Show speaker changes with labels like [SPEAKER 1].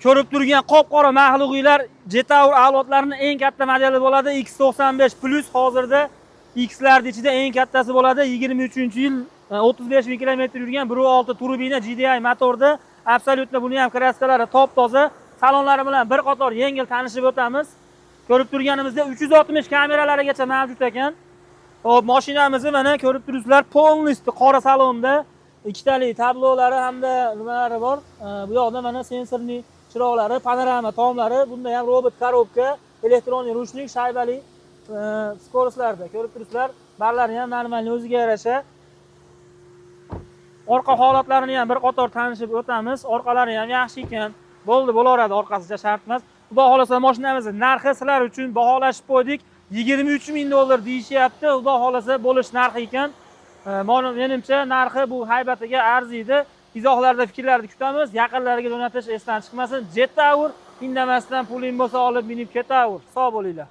[SPEAKER 1] Ko'rib turgan qop-qora mahluqiylar Jetour avlodlarining eng katta modeli bo'ladi. X95 Plus hozirda X'larning ichida eng kattasi bo'ladi. 23-yil 35 ming kilometr yurgan 1.6 turbina GDI motorda. Absolyutno buni ham kraskalari top-toza. Salonlari bilan bir qator yengil tanishib o'tamiz. Ko'rib turganimizda 360 kameralarigacha mavjud ekan. Hop, mashinamizni mana ko'rib turibsizlar, polnisti qora salonda. Ikkitali tablolari hamda nimalari bor. Bu yoqda mana sensorli chiroqlari, panorama tomlari, bunda ham robot korobka, elektronik ruchnik, shaybali skoroslarda ko'rib turibsizlar. Barlari ham normal o'ziga yarasha. Orqa holatlarini ham bir qator tanishib o'tamiz. Orqalari ham yaxshi ekan. Bo'ldi, bo'laveradi, orqasicha shart emas. Xudo xolasa mashinamizni narxi sizlar uchun baholashib qo'ydik. 23 ming dollar deyishyapti. Xudo xolasa bo'lish narxi ekan. Menimcha narxi bu haybatiga arziydi. Izohlarda fikrlarni kutamiz. Yaqinlariga jo'natish esdan chiqmasin. Jetour indamasdan puling bo'lsa olib minib ketaver. Sog' bo'linglar.